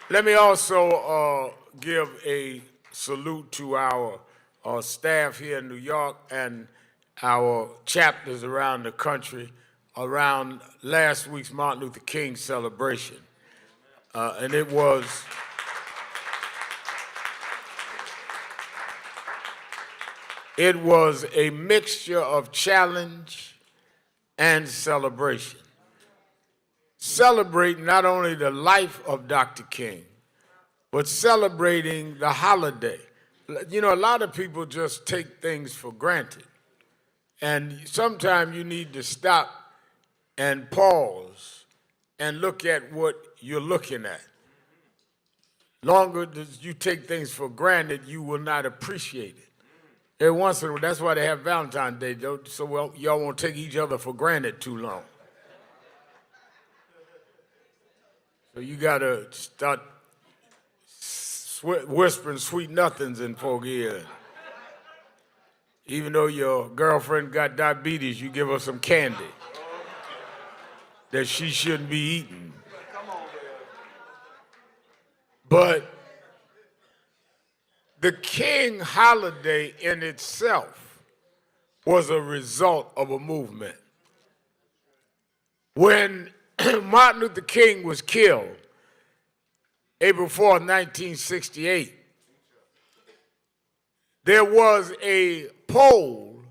Let me also give a salute to our staff here in New York and our chapters around the country around last week's Martin Luther King celebration. And it was a mixture of challenge and celebration. Celebrating not only the life of Dr. King, but celebrating the holiday. You know, a lot of people just take things for granted. And sometimes you need to stop and pause and look at what you're looking at. Longer as you take things for granted, you will not appreciate it. Every once in a while, that's why they have Valentine's Day, so y'all won't take each other for granted too long. So you gotta start whispering sweet nothings in folk ear. Even though your girlfriend got diabetes, you give her some candy that she shouldn't be eating. But the King holiday in itself was a result of a movement. When Martin Luther King was killed, April 4, 1968, there was a poll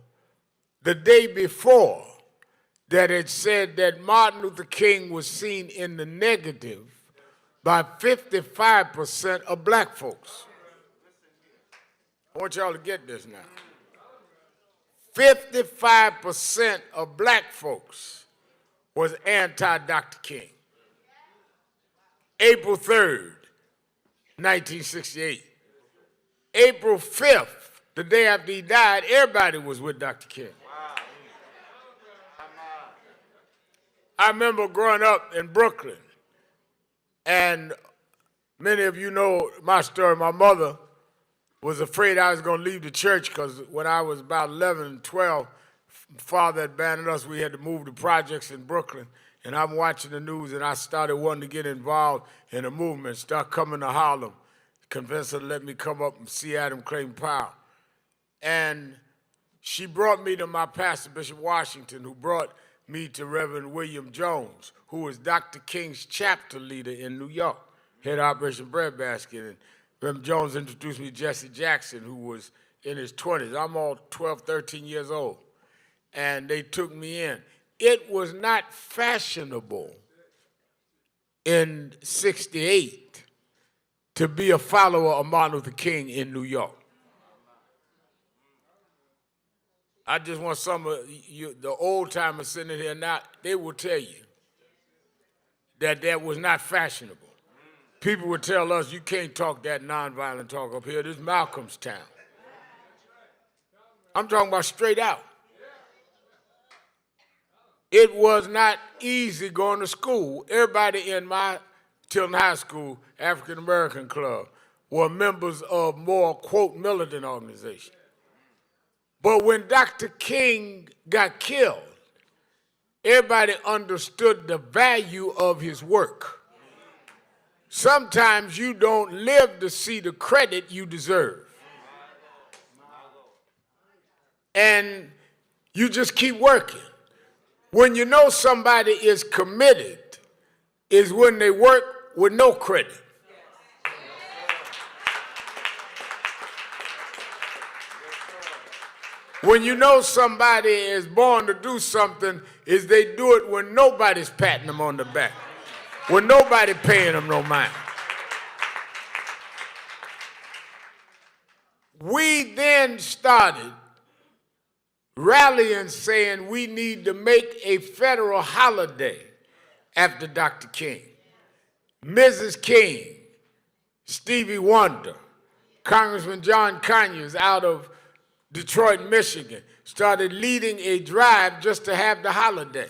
the day before that had said that Martin Luther King was seen in the negative by 55% of black folks. I want y'all to get this now. 55% of black folks was anti-Dr. King. April 3rd, 1968. April 5th, the day after he died, everybody was with Dr. King. I remember growing up in Brooklyn, and many of you know my story. My mother was afraid I was going to leave the church because when I was about 11 and 12, Father had abandoned us. We had to move to projects in Brooklyn. And I'm watching the news, and I started wanting to get involved in a movement, start coming to Harlem, convinced her to let me come up and see Adam Clayton Powell. And she brought me to my pastor, Bishop Washington, who brought me to Reverend William Jones, who was Dr. King's chapter leader in New York, head of Operation Breadbasket. And Reverend Jones introduced me to Jesse Jackson, who was in his 20s. I'm all 12, 13 years old. And they took me in. It was not fashionable in '68 to be a follower of Martin Luther King in New York. I just want some of you, the old timers sitting here now, they will tell you that was not fashionable. People would tell us, you can't talk that nonviolent talk up here. This is Malcolm's town. I'm talking about straight out. It was not easy going to school. Everybody in my Tilton High School African American Club were members of more, quote, militant organizations. But when Dr. King got killed, everybody understood the value of his work. Sometimes you don't live to see the credit you deserve. And you just keep working. When you know somebody is committed is when they work with no credit. When you know somebody is born to do something is they do it when nobody's patting them on the back, when nobody paying them no mind. We then started rallying saying we need to make a federal holiday after Dr. King. Mrs. King, Stevie Wonder, Congressman John Conyers out of Detroit, Michigan, started leading a drive just to have the holiday.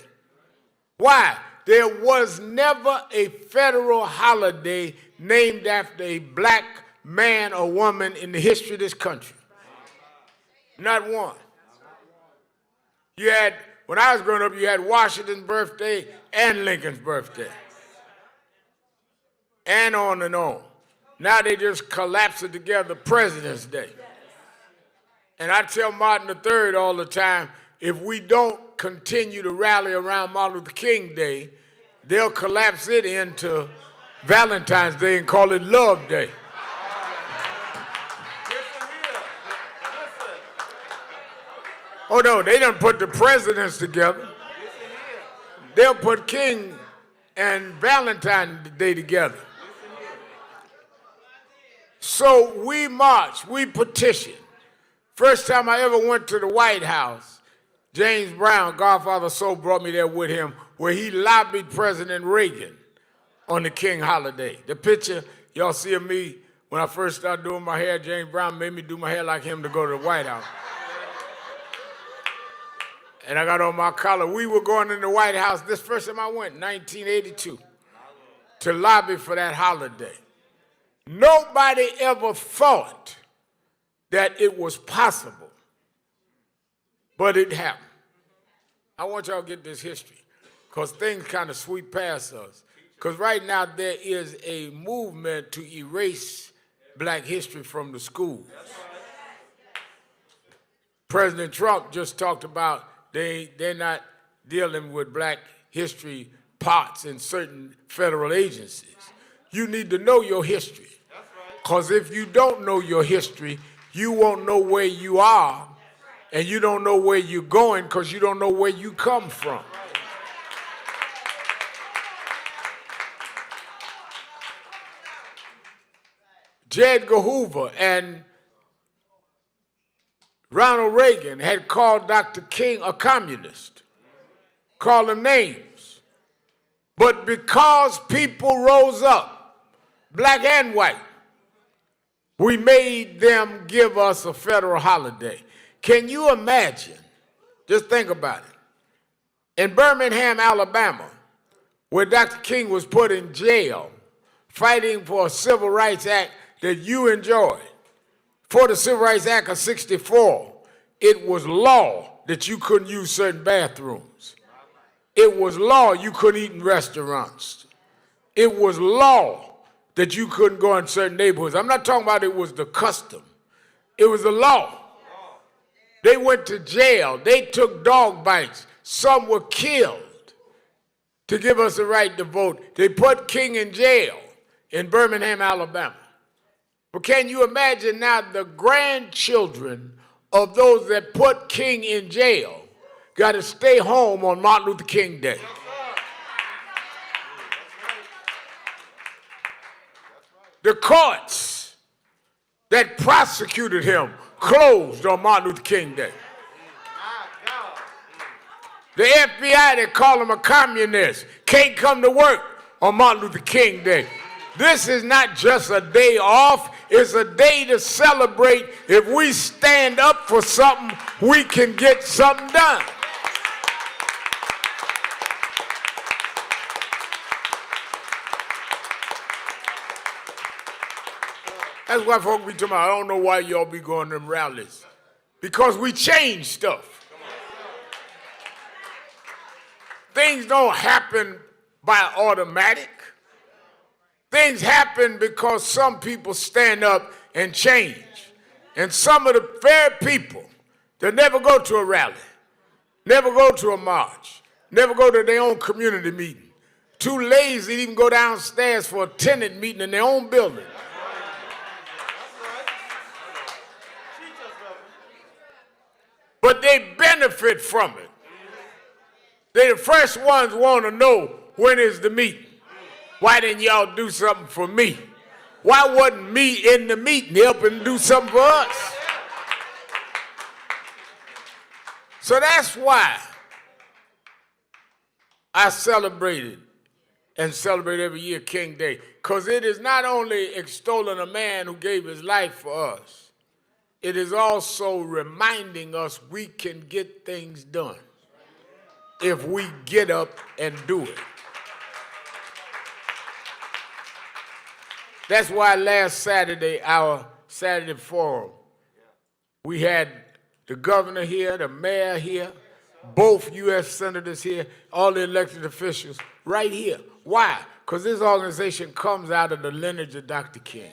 Why? There was never a federal holiday named after a black man or woman in the history of this country. Not one. You had, when I was growing up, you had Washington's birthday and Lincoln's birthday. and on and on. Now they just collapse it together, President's Day. And I tell Martin III all the time, if we don't continue to rally around Martin Luther King Day, they'll collapse it into Valentine's Day and call it Love Day. Oh no, they done put the presidents together. They'll put King and Valentine's Day together. So we march, we petition. First time I ever went to the White House, James Brown, Godfather Soul, brought me there with him, where he lobbied President Reagan on the King holiday. The picture y'all see of me when I first started doing my hair, James Brown made me do my hair like him to go to the White House. And I got on my collar. We were going in the White House, this first time I went, 1982, to lobby for that holiday. Nobody ever thought that it was possible, but it happened. I want y'all to get this history, because things kind of sweep past us. Because right now there is a movement to erase black history from the schools. President Trump just talked about they're not dealing with black history parts in certain federal agencies. You need to know your history, because if you don't know your history, you won't know where you are, and you don't know where you're going because you don't know where you come from. J. Edgar Hoover and Ronald Reagan had called Dr. King a communist, called him names. But because people rose up, black and white, we made them give us a federal holiday. Can you imagine? Just think about it. In Birmingham, Alabama, where Dr. King was put in jail fighting for a Civil Rights Act that you enjoyed. For the Civil Rights Act of '64, it was law that you couldn't use certain bathrooms. It was law you couldn't eat in restaurants. It was law that you couldn't go in certain neighborhoods. I'm not talking about it was the custom. It was the law. They went to jail. They took dog bites. Some were killed to give us the right to vote. They put King in jail in Birmingham, Alabama. But can you imagine now the grandchildren of those that put King in jail got to stay home on Martin Luther King Day? The courts that prosecuted him closed on Martin Luther King Day. The FBI that called him a communist can't come to work on Martin Luther King Day. This is not just a day off, it's a day to celebrate. If we stand up for something, we can get something done. That's why folks be talking about, I don't know why y'all be going to them rallies. Because we change stuff. Things don't happen by automatic. Things happen because some people stand up and change. And some of the very people that never go to a rally, never go to a march, never go to their own community meeting, too lazy to even go downstairs for a tenant meeting in their own building. But they benefit from it. They're the first ones want to know when is the meeting. Why didn't y'all do something for me? Why wasn't me in the meeting helping do something for us? So that's why I celebrated and celebrate every year King Day. Because it is not only extolling a man who gave his life for us, it is also reminding us we can get things done if we get up and do it. That's why last Saturday, our Saturday forum, we had the governor here, the mayor here, both U.S. senators here, all the elected officials right here. Why? Because this organization comes out of the lineage of Dr. King.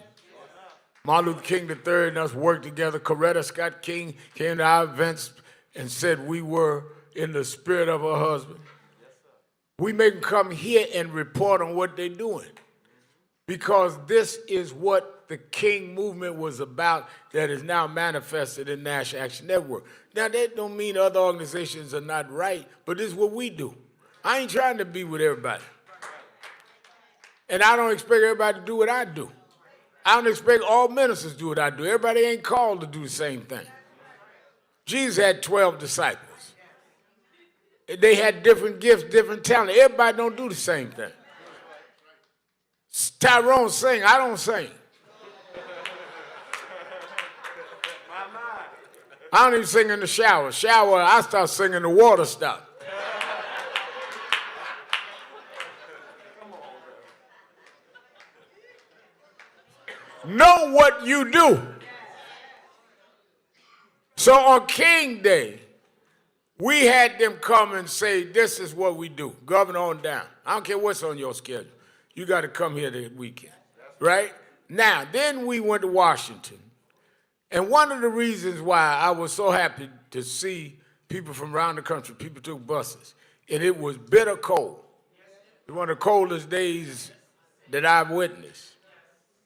Martin Luther King III and us worked together. Coretta Scott King came to our events and said we were in the spirit of her husband. We make them come here and report on what they're doing. Because this is what the King movement was about that is now manifested in National Action Network. Now, that don't mean other organizations are not right, but this is what we do. I ain't trying to be with everybody. And I don't expect everybody to do what I do. I don't expect all ministers to do what I do. Everybody ain't called to do the same thing. Jesus had 12 disciples. They had different gifts, different talents. Everybody don't do the same thing. Tyrone sing, I don't sing. I don't even sing in the shower. I start singing, the water stop. Know what you do. So on King Day, we had them come and say, this is what we do. Governor on down. I don't care what's on your schedule. You got to come here this weekend, right? Now, then we went to Washington. And one of the reasons why I was so happy to see people from around the country, people took buses, and it was bitter cold. It was one of the coldest days that I've witnessed.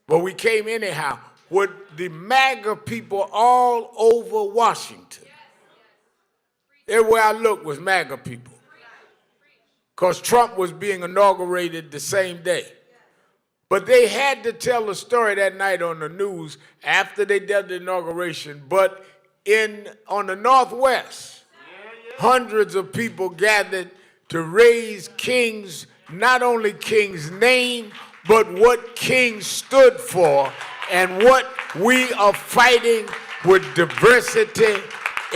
But we came anyhow with the MAGA people all over Washington. Everywhere I looked was MAGA people. Because Trump was being inaugurated the same day. But they had to tell the story that night on the news after they did the inauguration. But on the Northwest, hundreds of people gathered to raise King's, not only King's name, but what King stood for and what we are fighting with diversity,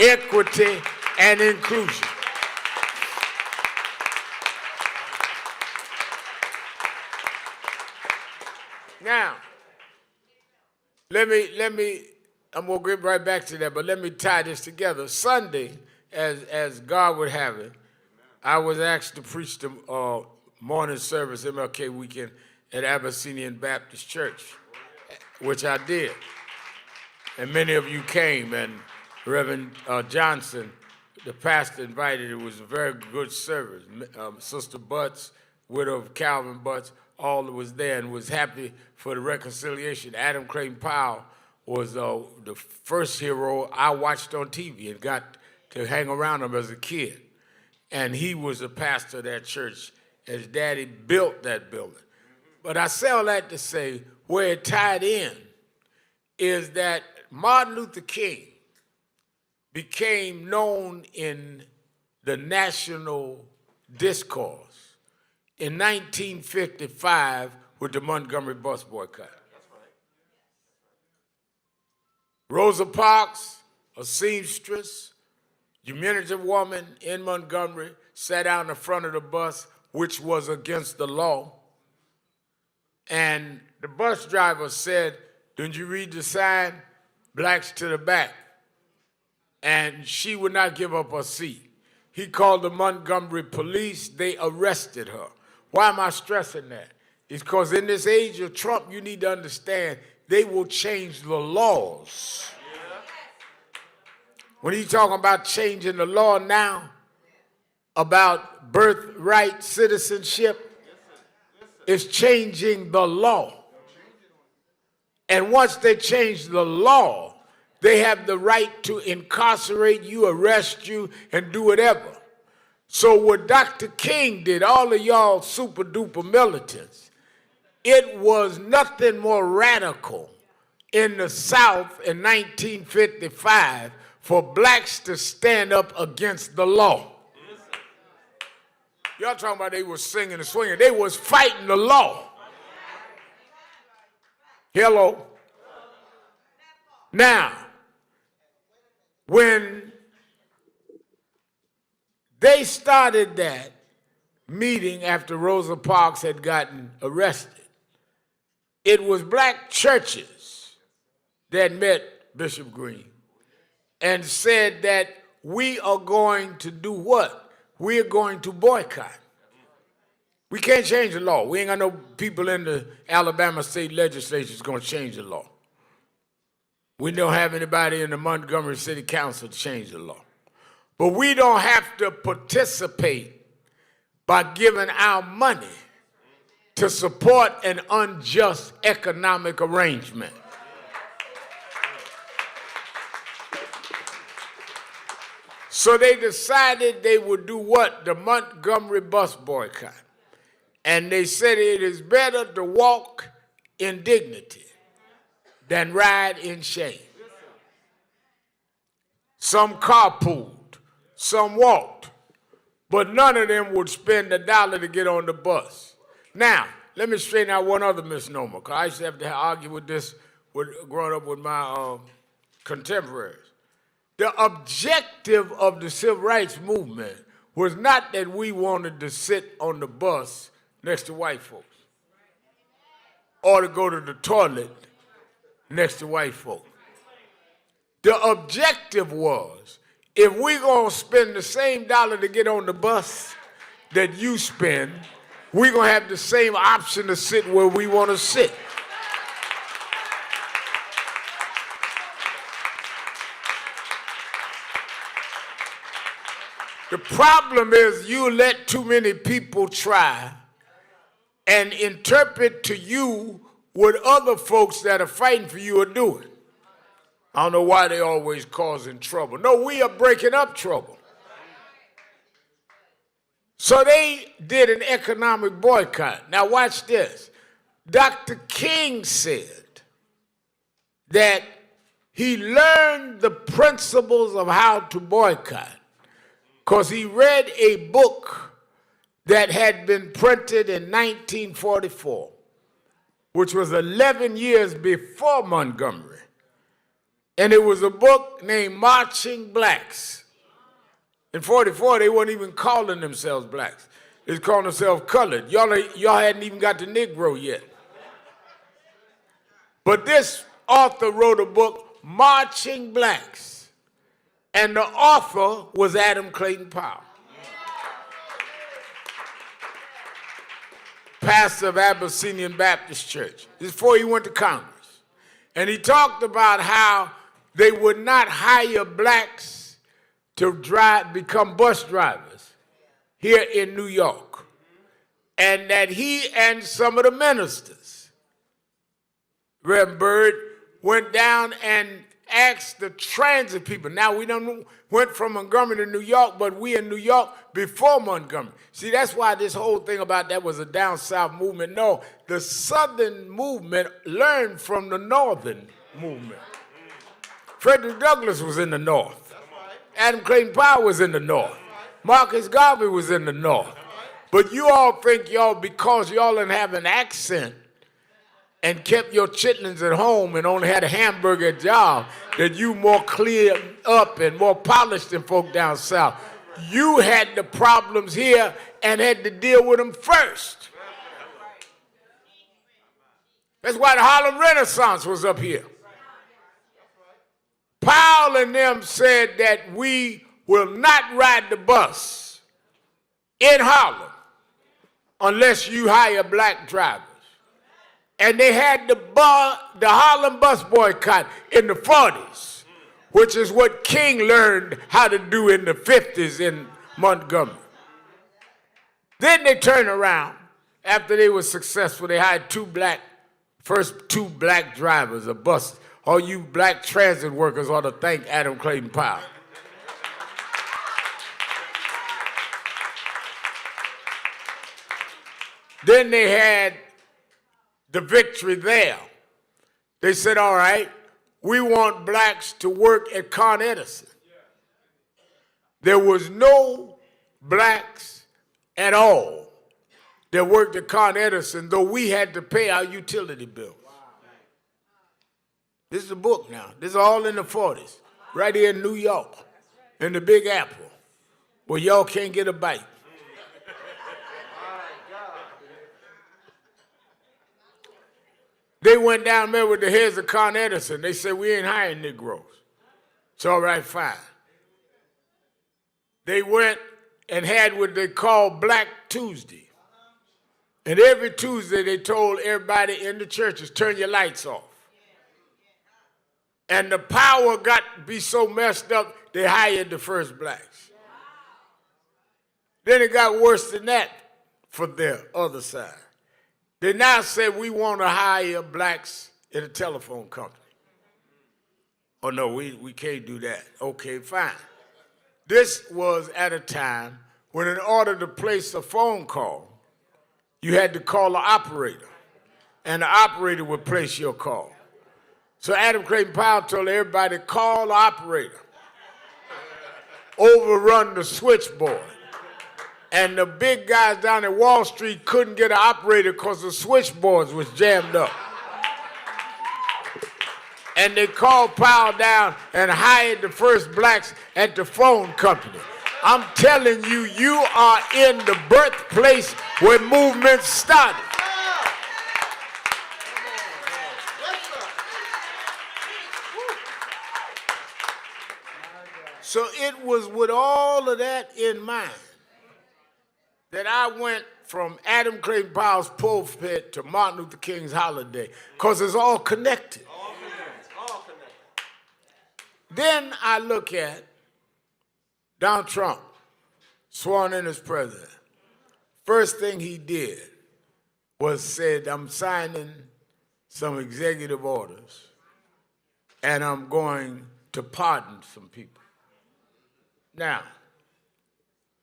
equity, and inclusion. Now, let me, I'm going to get right back to that, but let me tie this together. Sunday, as God would have it, I was asked to preach the morning service, MLK weekend, at Abyssinian Baptist Church, which I did. And many of you came, and Reverend Johnson, the pastor, invited. It was a very good service. Sister Butts, widow of Calvin Butts, all was there and was happy for the reconciliation. Adam Clayton Powell was the first hero I watched on TV and got to hang around him as a kid. And he was a pastor of that church. His daddy built that building. But I say all that to say where it tied in is that Martin Luther King became known in the national discourse in 1955 with the Montgomery bus boycott. Rosa Parks, a seamstress, diminutive woman in Montgomery, sat out in the front of the bus, which was against the law. And the bus driver said, "Didn't you read the sign? Blacks to the back." And she would not give up her seat. He called the Montgomery police. They arrested her. Why am I stressing that? It's because in this age of Trump, you need to understand they will change the laws. When he's talking about changing the law now about birthright citizenship, it's changing the law. And once they change the law, they have the right to incarcerate you, arrest you, and do whatever. So what Dr. King did, all of y'all super duper militants, it was nothing more radical in the South in 1955 for blacks to stand up against the law. Y'all talking about they were singing and swinging. They was fighting the law. Hello. Now, when they started that meeting after Rosa Parks had gotten arrested, it was black churches that met Bishop Green and said that we are going to do what? We are going to boycott. We can't change the law. We ain't got no people in the Alabama state legislature that's going to change the law. We don't have anybody in the Montgomery City Council to change the law. But we don't have to participate by giving our money to support an unjust economic arrangement. So they decided they would do what? The Montgomery bus boycott. And they said it is better to walk in dignity than ride in shame. Some carpooled, some walked, but none of them would spend $1 to get on the bus. Now, let me straighten out one other misnomer, because I used to have to argue with this growing up with my contemporaries. The objective of the civil rights movement was not that we wanted to sit on the bus next to white folks or to go to the toilet next to white folks. The objective was, if we're going to spend the same dollar to get on the bus that you spend, we're going to have the same option to sit where we want to sit. The problem is you let too many people try and interpret to you what other folks that are fighting for you are doing. I don't know why they always causing trouble. No, we are breaking up trouble. So they did an economic boycott. Now watch this. Dr. King said that he learned the principles of how to boycott because he read a book that had been printed in 1944, which was 11 years before Montgomery. And it was a book named Marching Blacks. In 44, they weren't even calling themselves blacks. They was calling themselves colored. Y'all hadn't even got the Negro yet. But this author wrote a book, Marching Blacks. And the author was Adam Clayton Powell, pastor of Abyssinian Baptist Church. This is before he went to Congress. And he talked about how they would not hire blacks to become bus drivers here in New York. And that he and some of the ministers, Reverend Byrd, went down and asked the transit people. Now, we done went from Montgomery to New York, but we in New York before Montgomery. See, that's why this whole thing about that was a down south movement. No, the southern movement learned from the northern movement. Frederick Douglass was in the north. Adam Clayton Powell was in the north. Marcus Garvey was in the north. But you all think y'all, because y'all didn't have an accent and kept your chitlins at home and only had a hamburger at job, that you more clear up and more polished than folk down south. You had the problems here and had to deal with them first. That's why the Harlem Renaissance was up here. Powell and them said that we will not ride the bus in Harlem unless you hire black drivers. And they had the Harlem bus boycott in the 40s, which is what King learned how to do in the 50s in Montgomery. Then they turned around. After they were successful, they hired first two black drivers, a bus. All you black transit workers ought to thank Adam Clayton Powell. Then they had the victory there. They said, all right, we want blacks to work at Con Edison. There was no blacks at all that worked at Con Edison, though we had to pay our utility bills. This is a book now. This is all in the 40s, right here in New York, in the Big Apple, where y'all can't get a bite. They went down there with the heads of Con Edison. They said, we ain't hiring Negroes. It's all right, fine. They went and had what they call Black Tuesday. And every Tuesday they told everybody in the churches, turn your lights off. And the power got to be so messed up, they hired the first blacks. Then it got worse than that for the other side. They now said we want to hire blacks in a telephone company. Oh, no, we can't do that. Okay, fine. This was at a time when in order to place a phone call, you had to call the operator, and the operator would place your call. So Adam Clayton Powell told everybody, call the operator, overrun the switchboard. And the big guys down at Wall Street couldn't get an operator because the switchboards was jammed up. And they called Powell down and hired the first blacks at the phone company. I'm telling you, you are in the birthplace where movements started. So it was with all of that in mind that I went from Adam Clayton Powell's pulpit to Martin Luther King's holiday, because it's all connected. All connected. Then I look at Donald Trump, sworn in as president. First thing he did was said, I'm signing some executive orders, and I'm going to pardon some people. Now,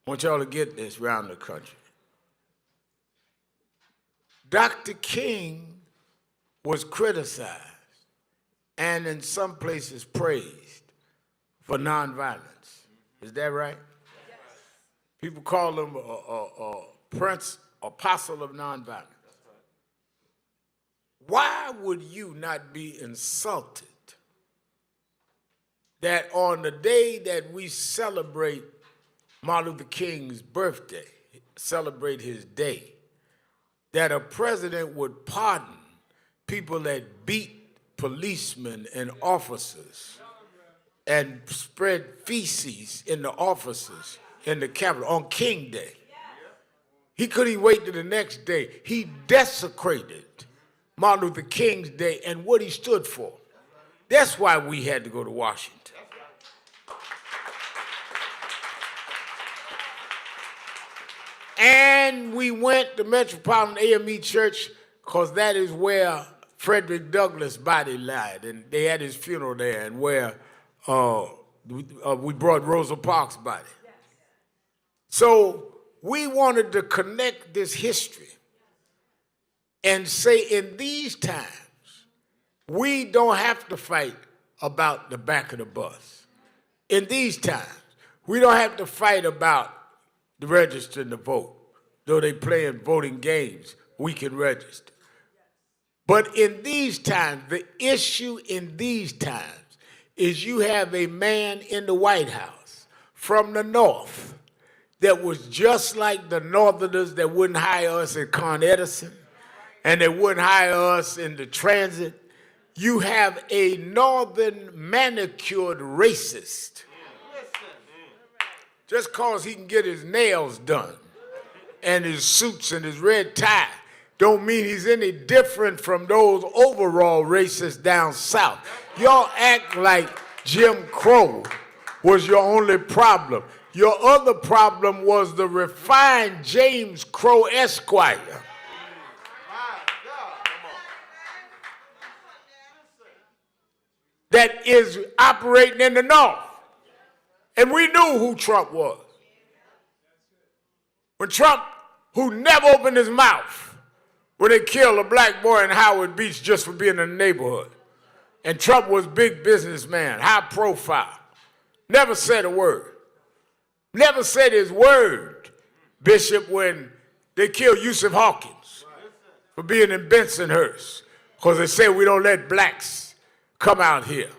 I want y'all to get this around the country. Dr. King was criticized and in some places praised for nonviolence. Is that right? Yes. People call him a prince, apostle of nonviolence. Why would you not be insulted that on the day that we celebrate Martin Luther King's birthday, celebrate his day, that a president would pardon people that beat policemen and officers and spread feces in the offices in the Capitol on King Day? He couldn't even wait to the next day. He desecrated Martin Luther King's day and what he stood for. That's why we had to go to Washington. And we went to Metropolitan AME Church because that is where Frederick Douglass' body lied, and they had his funeral there, and where we brought Rosa Parks' body. So we wanted to connect this history and say in these times, we don't have to fight about the back of the bus. In these times, we don't have to fight about the registering to vote. Though they playing voting games, we can register. But in these times, the issue in these times is you have a man in the White House from the North that was just like the Northerners that wouldn't hire us at Con Edison and they wouldn't hire us in the transit. You have a Northern manicured racist. Just because he can get his nails done and his suits and his red tie don't mean he's any different from those overall racists down south. Y'all act like Jim Crow was your only problem. Your other problem was the refined James Crow Esquire. That is operating in the North. And we knew who Trump was. When Trump, who never opened his mouth when they killed a black boy in Howard Beach just for being in the neighborhood. And Trump was a big businessman, high profile. Never said a word. Never said his word, Bishop, when they killed Yusuf Hawkins for being in Bensonhurst, because they say we don't let blacks come out here.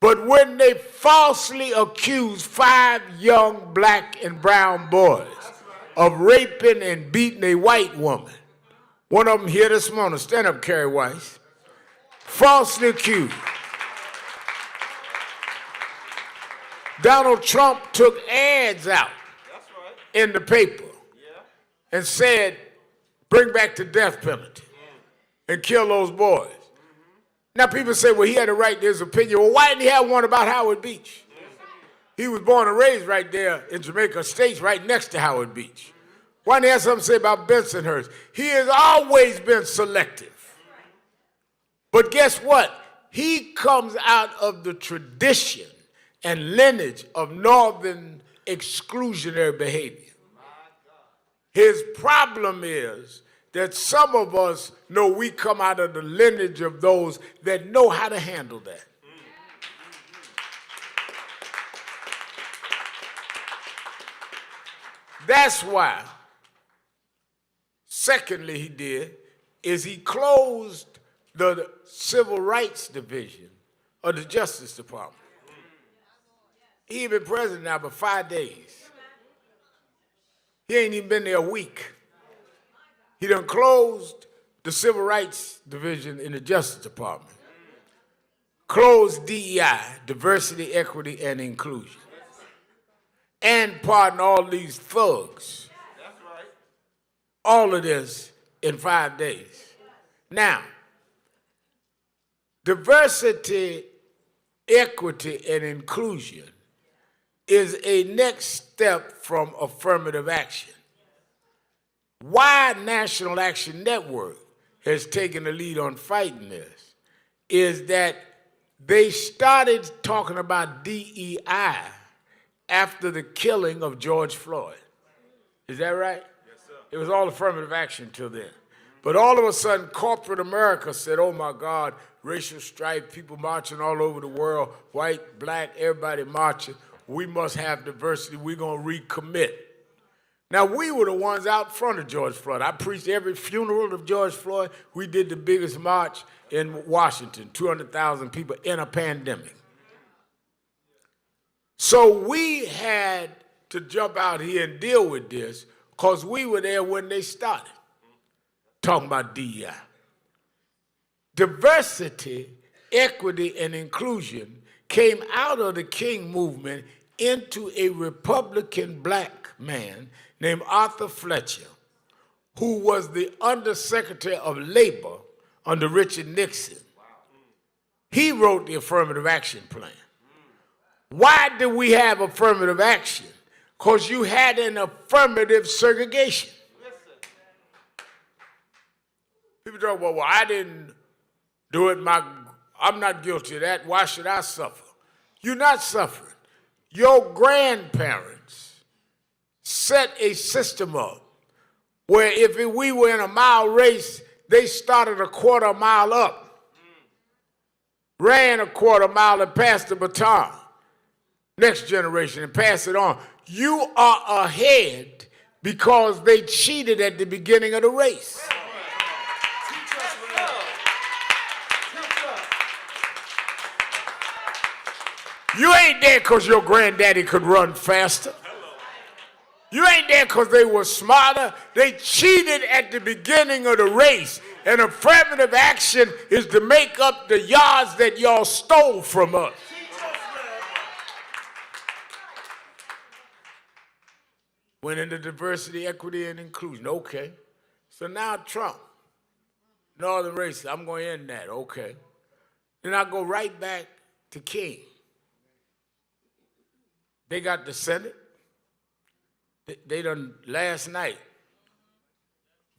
But when they falsely accused 5 young black and brown boys of raping and beating a white woman, one of them here this morning, stand up, Kerry Weiss, falsely accused. Donald Trump took ads out in the paper and said, bring back the death penalty and kill those boys. Now people say, well, he had a right to his opinion. Well, why didn't he have one about Howard Beach? He was born and raised right there in Jamaica Estates, right next to Howard Beach. Why didn't he have something to say about Bensonhurst? He has always been selective. But guess what? He comes out of the tradition and lineage of Northern exclusionary behavior. His problem is that some of us know we come out of the lineage of those that know how to handle that. That's why, secondly, he closed the Civil Rights Division of the Justice Department. He ain't been president now but 5 days. He ain't even been there a week. He done closed the Civil Rights Division in the Justice Department. Closed DEI, diversity, equity, and inclusion. And pardon all these thugs. All of this in 5 days. Now, diversity, equity, and inclusion is a next step from affirmative action. Why National Action Network has taken the lead on fighting this is that they started talking about DEI after the killing of George Floyd. Is that right? Yes, sir. It was all affirmative action till then. But all of a sudden, corporate America said, oh my God, racial strife, people marching all over the world, white, black, everybody marching. We must have diversity. We're going to recommit. Now, we were the ones out front of George Floyd. I preached every funeral of George Floyd. We did the biggest march in Washington, 200,000 people in a pandemic. So we had to jump out here and deal with this because we were there when they started talking about DEI. Diversity, equity, and inclusion came out of the King movement into a Republican black man named Arthur Fletcher, who was the Undersecretary of Labor under Richard Nixon. He wrote the affirmative action plan. Why did we have affirmative action? Because you had an affirmative segregation. People talk, well, I didn't do it. I'm not guilty of that. Why should I suffer? You're not suffering. Your grandparents set a system up where if we were in a mile race, they started a quarter mile up, ran a quarter mile and passed the baton. Next generation and pass it on. You are ahead because they cheated at the beginning of the race. You ain't there because your granddaddy could run faster. You ain't there because they were smarter. They cheated at the beginning of the race. And affirmative action is to make up the yards that y'all stole from us. Went into diversity, equity, and inclusion. Okay. So now Trump, Northern races, I'm going to end that. Okay. Then I go right back to King. They got the Senate. They done last night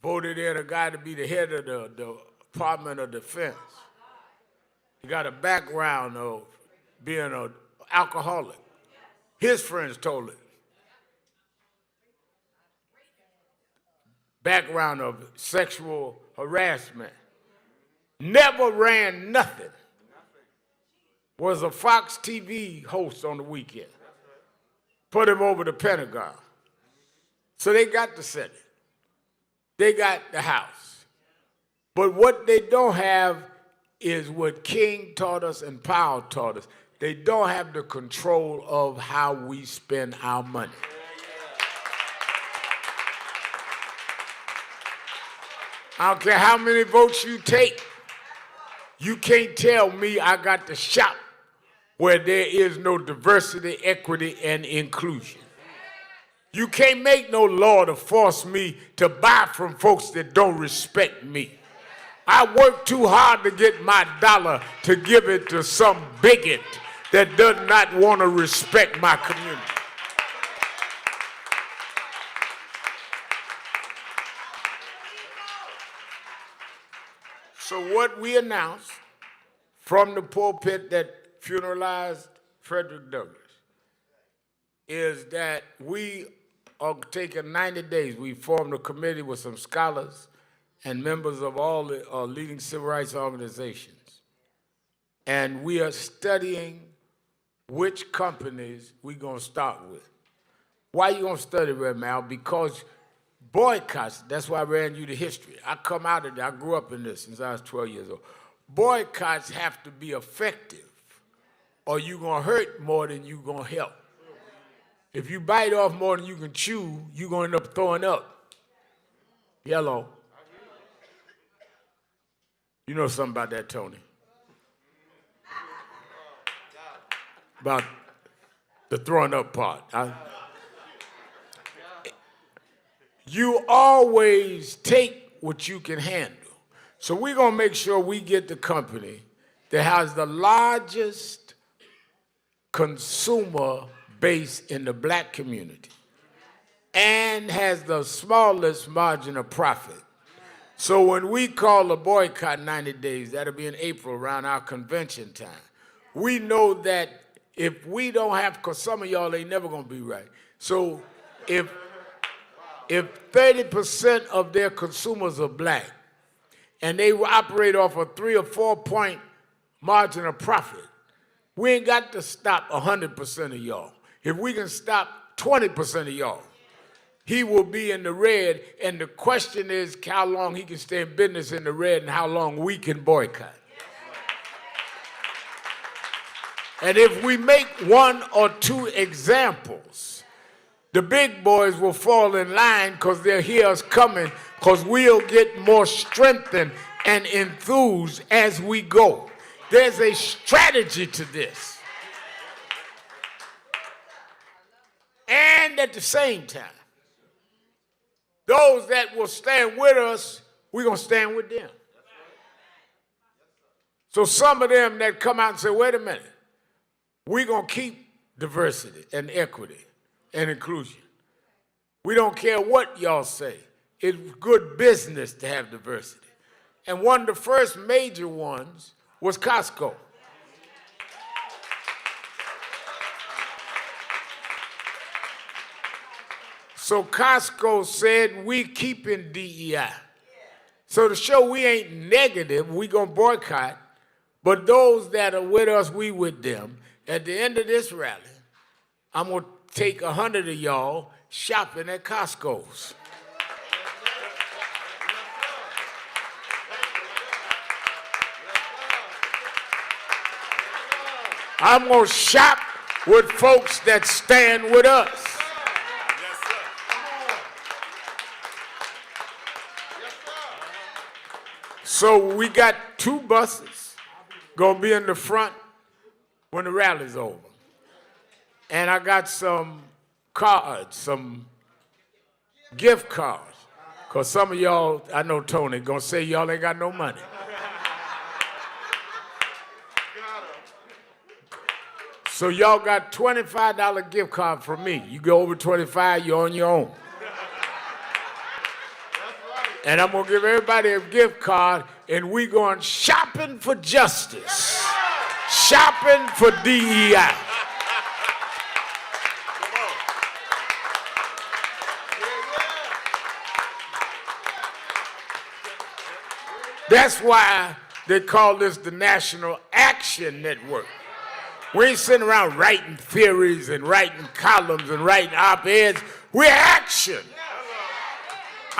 voted in a guy to be the head of the Department of Defense. He got a background of being an alcoholic. His friends told him. Background of sexual harassment. Never ran nothing. Was a Fox TV host on the weekend. Put him over the Pentagon. So they got the Senate. They got the House. But what they don't have is what King taught us and Powell taught us. They don't have the control of how we spend our money. I don't care how many votes you take. You can't tell me I got to shop where there is no diversity, equity, and inclusion. You can't make no law to force me to buy from folks that don't respect me. I work too hard to get my dollar to give it to some bigot that does not want to respect my community. So what we announced from the pulpit that funeralized Frederick Douglass is that we are taking 90 days. We formed a committee with some scholars and members of all the leading civil rights organizations. And we are studying which companies we're going to start with. Why you going to study, Red Mal? Because boycotts, that's why I ran you the history. I come out of it, I grew up in this since I was 12 years old. Boycotts have to be effective, or you're going to hurt more than you're going to help. If you bite off more than you can chew, you're going to end up throwing up. Yellow. You know something about that, Tony? About the throwing up part. You always take what you can handle. So we're going to make sure we get the company that has the largest consumer base in the black community and has the smallest margin of profit. So when we call a boycott 90 days, that'll be in April around our convention time, we know that if we don't have, because some of y'all ain't never going to be right. So if 30% of their consumers are black and they operate off a 3 or 4 point margin of profit, we ain't got to stop 100% of y'all. If we can stop 20% of y'all, he will be in the red, and the question is how long he can stay in business in the red and how long we can boycott. And if we make 1 or 2 examples, the big boys will fall in line because they'll hear us coming, because we'll get more strengthened and enthused as we go. There's a strategy to this. And at the same time, those that will stand with us, we're going to stand with them. So some of them that come out and say, wait a minute, we're going to keep diversity and equity and inclusion. We don't care what y'all say. It's good business to have diversity. And one of the first major ones was Costco. So Costco said, we keeping DEI. So to show we ain't negative, we gonna boycott, but those that are with us, we with them. At the end of this rally, I'm gonna take 100 of y'all shopping at Costco's. I'm gonna shop with folks that stand with us. So we got 2 buses gonna be in the front when the rally's over. And I got some cards, some gift cards. Because some of y'all, I know Tony, gonna say y'all ain't got no money. So y'all got $25 gift card from me. You go over 25, you're on your own. And I'm going to give everybody a gift card, and we going shopping for justice, shopping for DEI. That's why they call this the National Action Network. We ain't sitting around writing theories and writing columns and writing op-eds. We're action.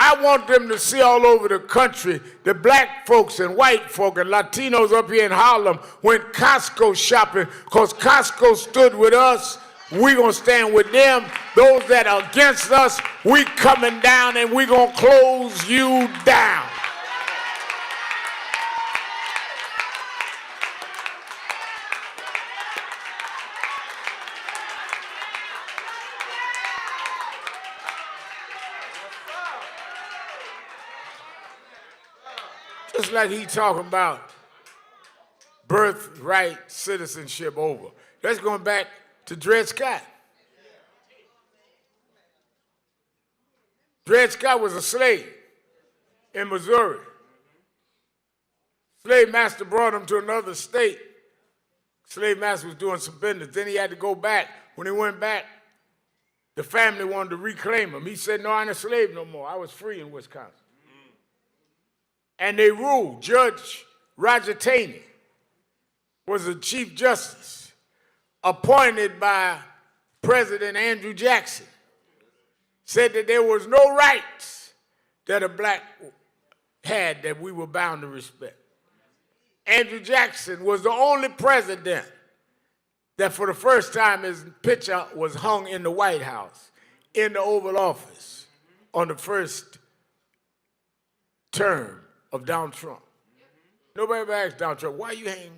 I want them to see all over the country the black folks and white folk and Latinos up here in Harlem went Costco shopping because Costco stood with us. We're going to stand with them. Those that are against us, we coming down and we're going to close you down. Just like he talking about birthright citizenship over. That's going back to Dred Scott. Dred Scott was a slave in Missouri. Slave master brought him to another state. Slave master was doing some business. Then he had to go back. When he went back, the family wanted to reclaim him. He said, no, I ain't a slave no more. I was free in Wisconsin. And they ruled. Judge Roger Taney was the Chief Justice appointed by President Andrew Jackson. Said that there was no rights that a black had that we were bound to respect. Andrew Jackson was the only president that for the first time his picture was hung in the White House, in the Oval Office, on the first term of Donald Trump. Nobody ever asked Donald Trump, why you hang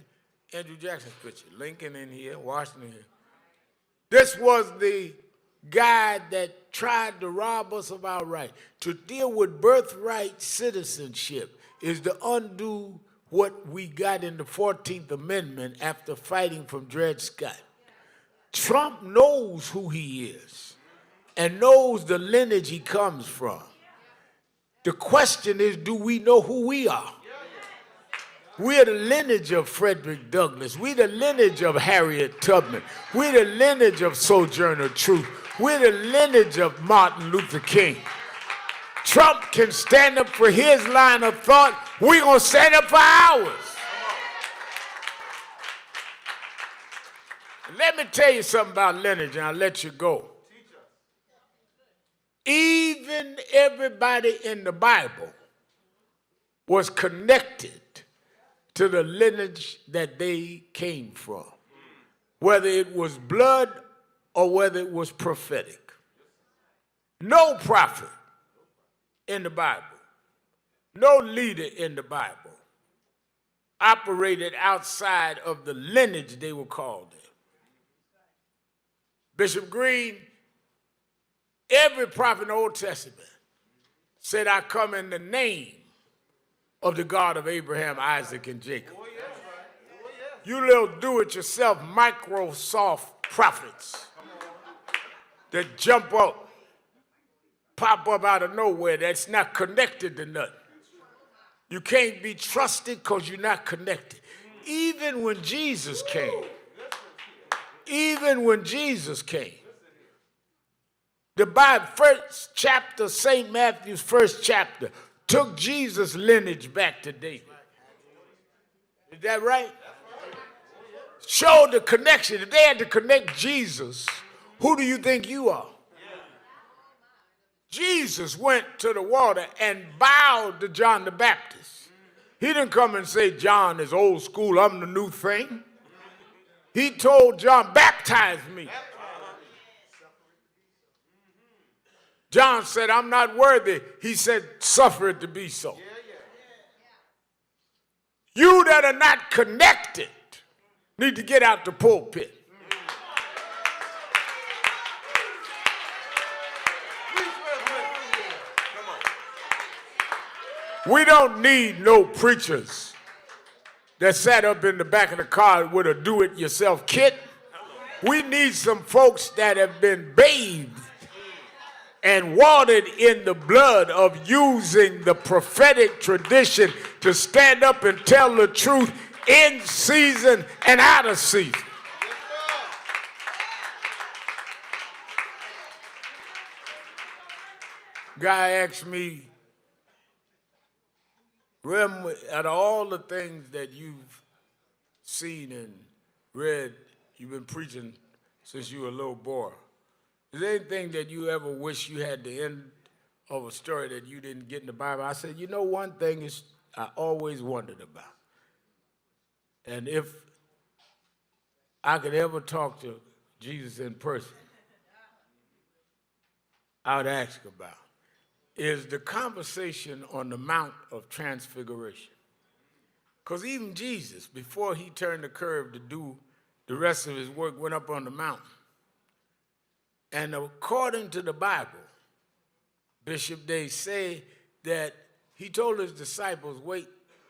Andrew Jackson's picture? Lincoln in here, Washington here. This was the guy that tried to rob us of our right. To deal with birthright citizenship is to undo what we got in the 14th Amendment after fighting from Dred Scott. Trump knows who he is and knows the lineage he comes from. The question is, do we know who we are? We're the lineage of Frederick Douglass. We're the lineage of Harriet Tubman. We're the lineage of Sojourner Truth. We're the lineage of Martin Luther King. Trump can stand up for his line of thought. We're going to stand up for ours. Let me tell you something about lineage, and I'll let you go. Even everybody in the Bible was connected to the lineage that they came from, whether it was blood or whether it was prophetic. No prophet in the Bible, no leader in the Bible operated outside of the lineage they were called in. Bishop Green, every prophet in the Old Testament said, I come in the name of the God of Abraham, Isaac, and Jacob. You little do-it-yourself Microsoft prophets that jump up, pop up out of nowhere, that's not connected to nothing. You can't be trusted because you're not connected. Even when Jesus came, the Bible, first chapter, St. Matthew's first chapter, took Jesus' lineage back to David. Is that right? Showed the connection. If they had to connect Jesus, who do you think you are? Jesus went to the water and bowed to John the Baptist. He didn't come and say, John is old school, I'm the new thing. He told John, baptize me. John said, I'm not worthy. He said, suffer it to be so. You that are not connected need to get out the pulpit. We don't need no preachers that sat up in the back of the car with a do-it-yourself kit. We need some folks that have been bathed and watered in the blood of using the prophetic tradition to stand up and tell the truth in season and out of season. Guy asked me, Rem, out of all the things that you've seen and read, you've been preaching since you were a little boy, is there anything that you ever wish you had the end of a story that you didn't get in the Bible? I said, you know, one thing is I always wondered about. And if I could ever talk to Jesus in person, I would ask about is the conversation on the Mount of Transfiguration. Because even Jesus, before he turned the curve to do the rest of his work, went up on the mountain. And according to the Bible, Bishop, they say that he told his disciples, wait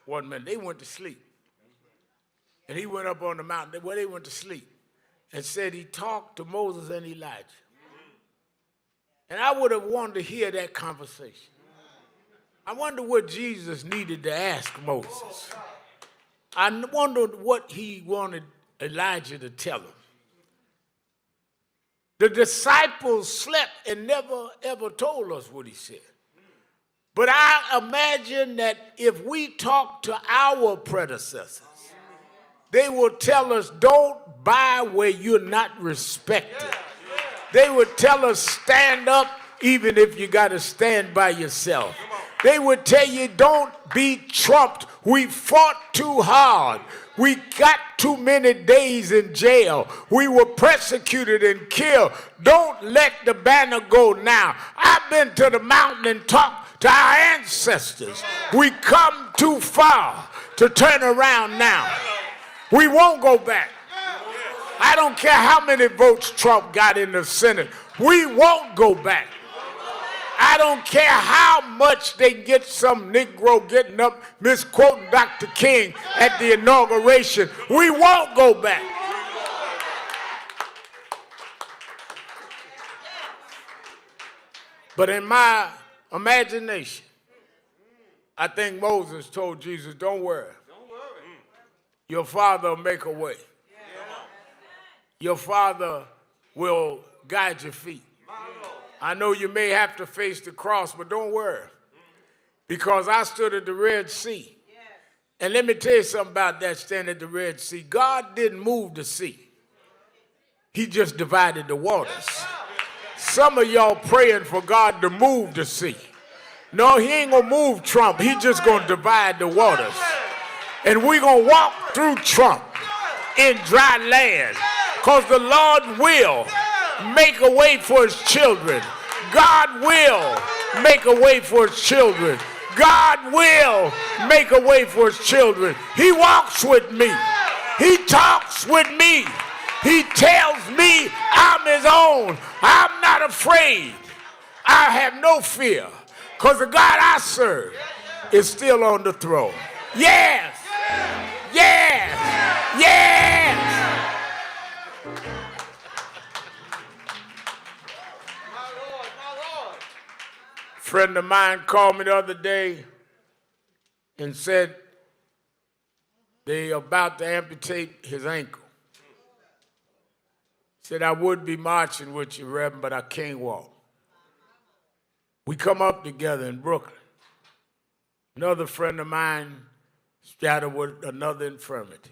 one minute. They went to sleep. And he went up on the mountain where they went to sleep and said he talked to Moses and Elijah. And I would have wanted to hear that conversation. I wonder what Jesus needed to ask Moses. I wondered what he wanted Elijah to tell him. The disciples slept and never, ever told us what he said. But I imagine that if we talk to our predecessors, they will tell us, don't buy where you're not respected. They would tell us, stand up even if you got to stand by yourself. They would tell you, don't be trumped. We fought too hard. We got too many days in jail. We were persecuted and killed. Don't let the banner go now. I've been to the mountain and talked to our ancestors. We come too far to turn around now. We won't go back. I don't care how many votes Trump got in the Senate. We won't go back. I don't care how much they get some Negro getting up misquoting Dr. King at the inauguration. We won't go back. But in my imagination, I think Moses told Jesus, don't worry. Your father will make a way. Your father will guide your feet. I know you may have to face the cross, but don't worry. Because I stood at the Red Sea. And let me tell you something about that standing at the Red Sea. God didn't move the sea. He just divided the waters. Some of y'all praying for God to move the sea. No, he ain't going to move Trump. He just going to divide the waters. And we're going to walk through Trump in dry land. Because the Lord will make a way for his children. God will make a way for his children. God will make a way for his children. He walks with me. He talks with me. He tells me I'm his own. I'm not afraid. I have no fear. Because the God I serve is still on the throne. Yes. Yes. Yes. A friend of mine called me the other day and said they're about to amputate his ankle. Said, I would be marching with you, Reverend, but I can't walk. We come up together in Brooklyn. Another friend of mine struggled with another infirmity.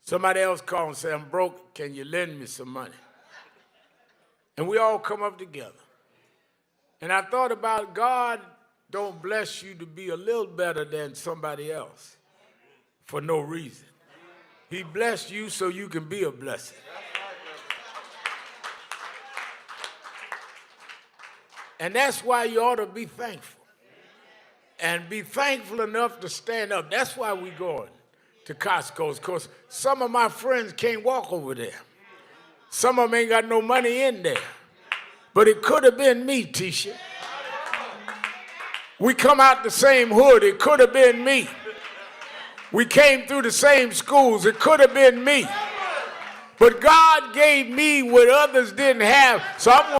Somebody else called and said, I'm broke. Can you lend me some money? And we all come up together. And I thought about God don't bless you to be a little better than somebody else for no reason. He blessed you so you can be a blessing. And that's why you ought to be thankful. And be thankful enough to stand up. That's why we're going to Costco's, because some of my friends can't walk over there. Some of them ain't got no money in there. But it could have been me, Tisha. We come out the same hood. It could have been me. We came through the same schools. It could have been me. But God gave me what others didn't have. So I'm